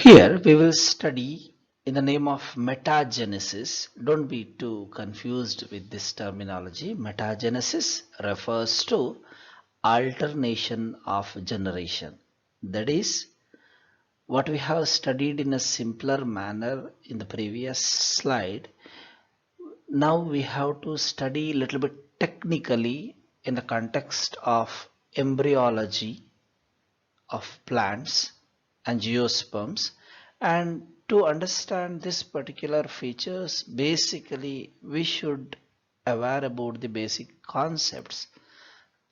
Here we will study in the name of metagenesis. Don't be too confused with this terminology. Metagenesis refers to alternation of generation. That is what we have studied in a simpler manner in the previous slide. Now we have to study a little bit technically in the context of embryology of plants and geosperms, and to understand this particular features basically we should aware about the basic concepts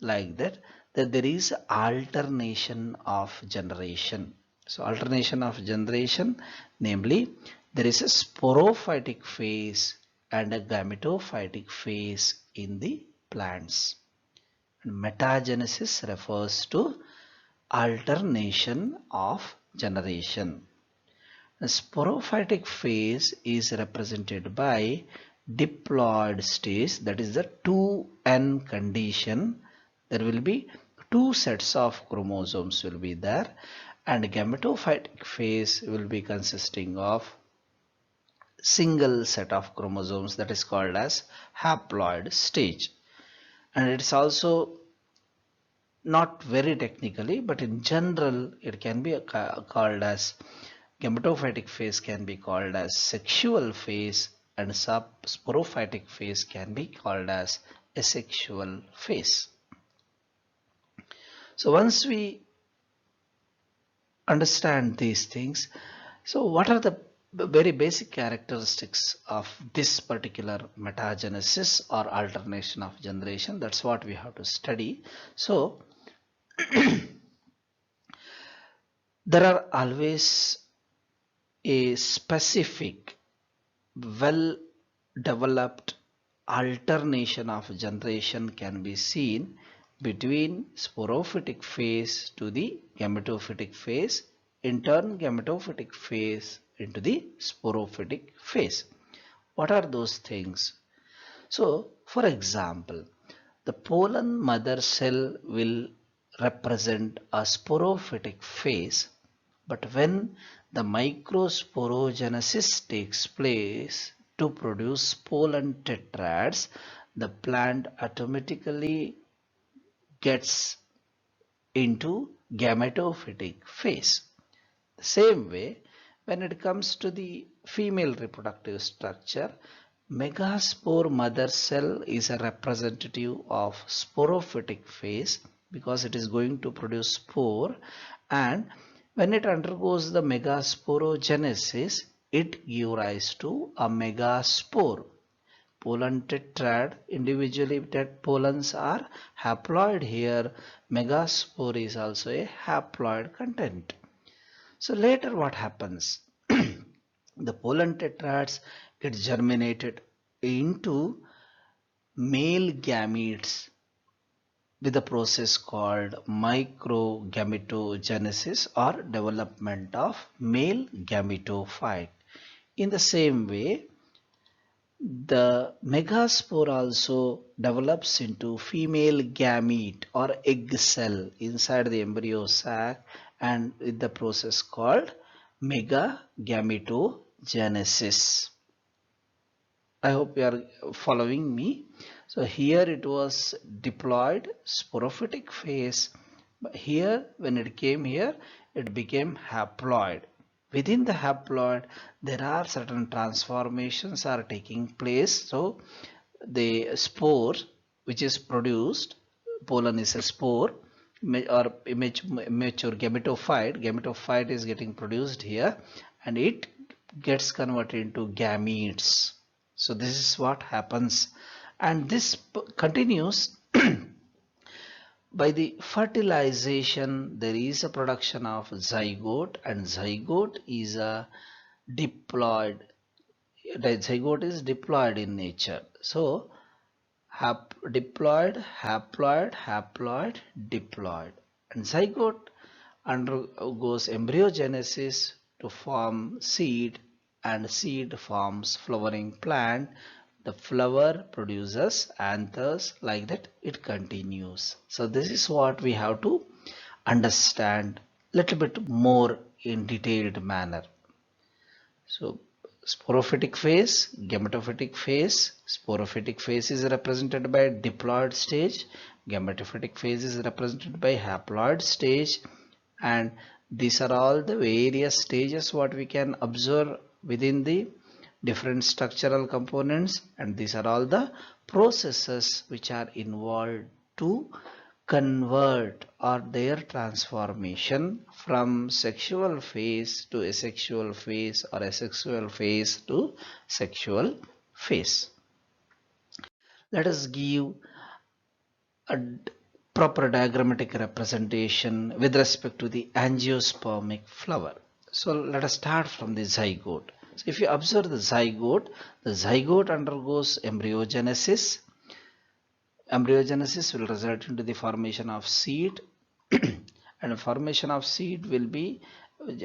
like that there is alternation of generation. So alternation of generation, namely there is a sporophytic phase and a gametophytic phase in the plants. And metagenesis refers to alternation of generation. The sporophytic phase is represented by diploid stage, that is the 2n condition. There will be two sets of chromosomes will be there, and gametophytic phase will be consisting of single set of chromosomes, that is called as haploid stage. And it's also not very technically, but in general it can be called as gametophytic phase, can be called as sexual phase, and sporophytic phase can be called as asexual phase. So once we understand these things, so what are the very basic characteristics of this particular metagenesis or alternation of generation? That's what we have to study. So there are always a specific well developed alternation of generation can be seen between sporophytic phase to the gametophytic phase, in turn gametophytic phase into the sporophytic phase. What are those things? So for example, the pollen mother cell will represent a sporophytic phase, but when the microsporogenesis takes place to produce pollen tetrads, the plant automatically gets into gametophytic phase. The same way, when it comes to the female reproductive structure, megaspore mother cell is a representative of sporophytic phase because it is going to produce spore, and when it undergoes the megasporogenesis, it gives rise to a megaspore. Pollen tetrad, individually pollens are haploid here. Megaspore is also a haploid content. So later what happens? The pollen tetrads get germinated into male gametes with a process called microgametogenesis or development of male gametophyte. In the same way, the megaspore also develops into female gamete or egg cell inside the embryo sac, and with the process called megagametogenesis. I hope you are following me. So here it was diploid sporophytic phase, but here when it came here it became haploid. Within the haploid there are certain transformations are taking place. So the spore which is produced, pollen is a spore or immature gametophyte is getting produced here, and it gets converted into gametes. So this is what happens, and this continues by the fertilization. There is a production of zygote, and zygote is a diploid. The zygote is diploid in nature. So diploid, haploid, haploid, diploid, and zygote undergoes embryogenesis to form seed, and seed forms flowering plant. The flower produces anthers, like that it continues. So this is what we have to understand little bit more in detailed manner. So sporophytic phase, gametophytic phase. Sporophytic phase is represented by diploid stage. Gametophytic phase is represented by haploid stage. And these are all the various stages what we can observe within the different structural components, and these are all the processes which are involved to convert or their transformation from sexual phase to asexual phase or asexual phase to sexual phase. Let us give a proper diagrammatic representation with respect to the angiospermic flower. So let us start from the zygote. So if you observe the zygote undergoes embryogenesis. Embryogenesis will result into the formation of seed and formation of seed will be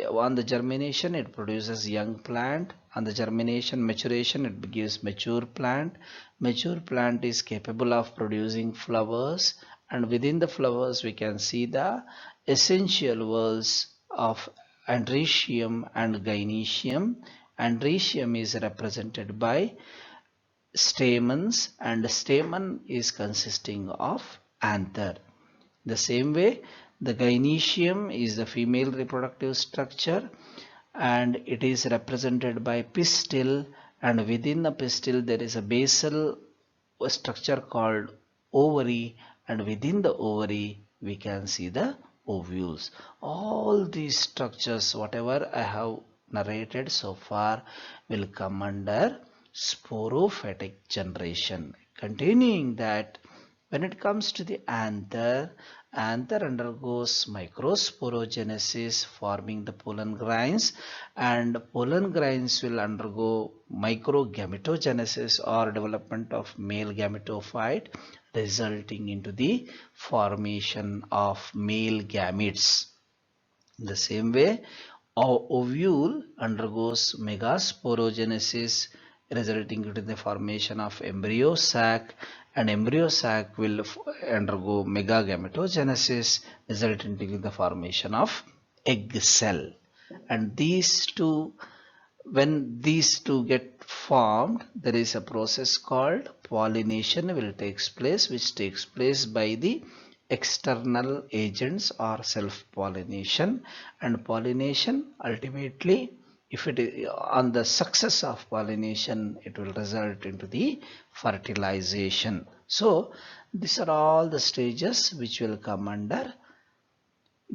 on the germination it produces young plant, on the germination maturation it gives mature plant. Mature plant is capable of producing flowers, and within the flowers we can see the essential whorls of androecium and gynoecium. Androecium is represented by stamens, and stamen is consisting of anther. The same way, the gynoecium is the female reproductive structure and it is represented by pistil, and within the pistil there is a basal structure called ovary, and within the ovary we can see the ovules. All these structures whatever I have narrated so far will come under sporophytic generation. Continuing that, when it comes to the anther, anther undergoes microsporogenesis forming the pollen grains, and pollen grains will undergo microgametogenesis or development of male gametophyte, resulting into the formation of male gametes. In the same way, ovule undergoes megasporogenesis, resulting into the formation of embryo sac, and embryo sac will undergo megagametogenesis, resulting in the formation of egg cell. And these two, when these two get formed, there is a process called pollination will takes place, which takes place by the external agents or self pollination. And pollination ultimately, if it is on the success of pollination, it will result into the fertilization. So these are all the stages which will come under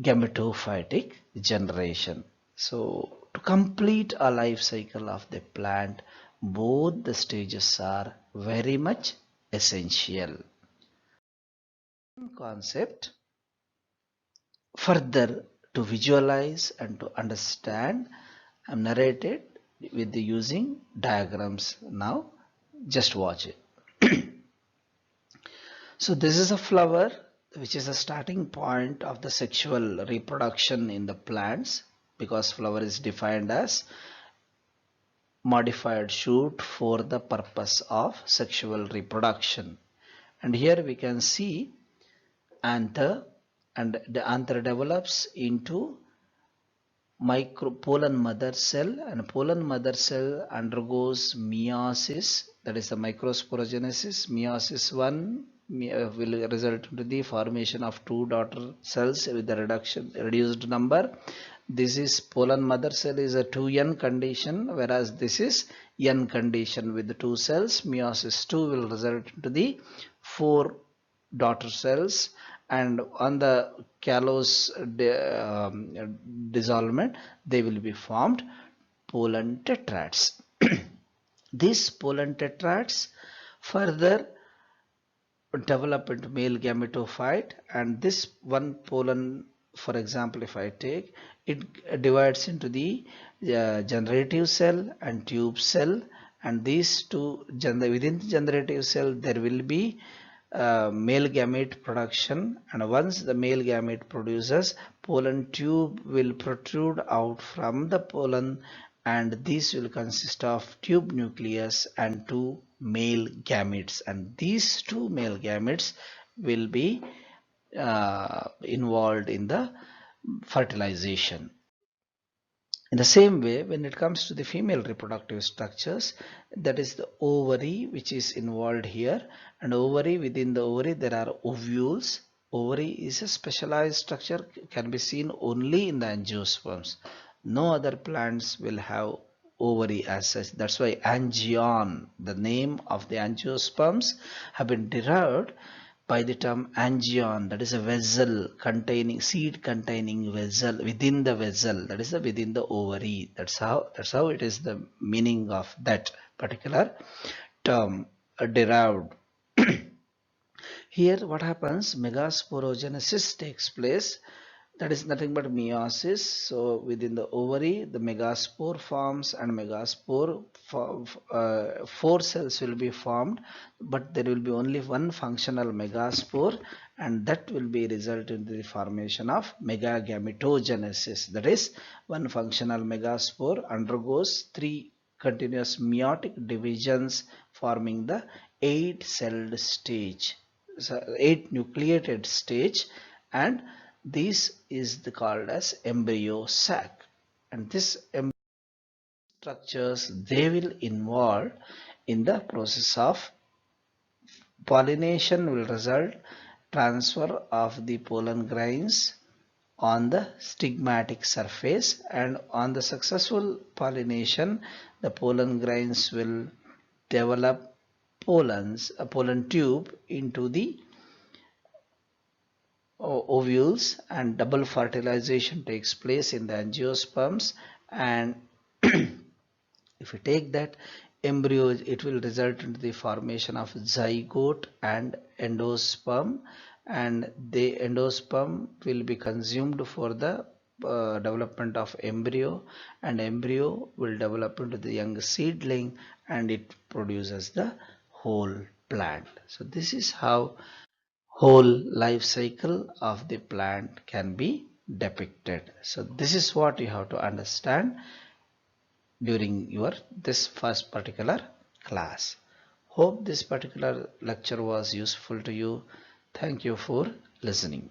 gametophytic generation. So to complete a life cycle of the plant, both the stages are very much essential. Concept further to visualize and to understand, I'm narrated with the using diagrams now. Just watch it. So this is a flower which is a starting point of the sexual reproduction in the plants, because flower is defined as modified shoot for the purpose of sexual reproduction. And here we can see anther, and the anther develops into pollen mother cell, and pollen mother cell undergoes meiosis, that is the microsporogenesis. Meiosis 1 will result into the formation of two daughter cells with the reduced number. This is pollen mother cell is a 2n condition, whereas this is n condition with the two cells. Meiosis 2 will result into the four daughter cells, and on the callose dissolvement they will be formed pollen tetrads. These pollen tetrads further develop into male gametophyte, and this one pollen, for example, if I take it, divides into the generative cell and tube cell, and these two within the generative cell there will be male gamete production, and once the male gamete produces, pollen tube will protrude out from the pollen, and these will consist of tube nucleus and two male gametes, and these two male gametes will be involved in the fertilization. In the same way, when it comes to the female reproductive structures, that is the ovary which is involved here, and ovary, within the ovary there are ovules. Ovary is a specialized structure, can be seen only in the angiosperms. No other plants will have ovary as such. That's why angion, the name of the angiosperms, have been derived by the term angion, that is a vessel containing seed containing vessel, within the vessel, that is the within the ovary. That's how it is the meaning of that particular term derived. Here what happens, megasporogenesis takes place, that is nothing but meiosis. So within the ovary the megaspore forms, and megaspore four cells will be formed, but there will be only one functional megaspore, and that will be result in the formation of megagametogenesis. That is, one functional megaspore undergoes three continuous meiotic divisions, forming the 8-celled stage, so 8 nucleated stage, and this is called as embryo sac. And this embryo structures, they will involve in the process of pollination, will result transfer of the pollen grains on the stigmatic surface, and on the successful pollination the pollen grains will develop a pollen tube into the ovules, and double fertilization takes place in the angiosperms. And if we take that embryo, it will result into the formation of zygote and endosperm, and the endosperm will be consumed for the development of embryo, and embryo will develop into the young seedling, and it produces the whole plant. So this is how whole life cycle of the plant can be depicted. So this is what you have to understand during your this first particular class. Hope this particular lecture was useful to you. Thank you for listening.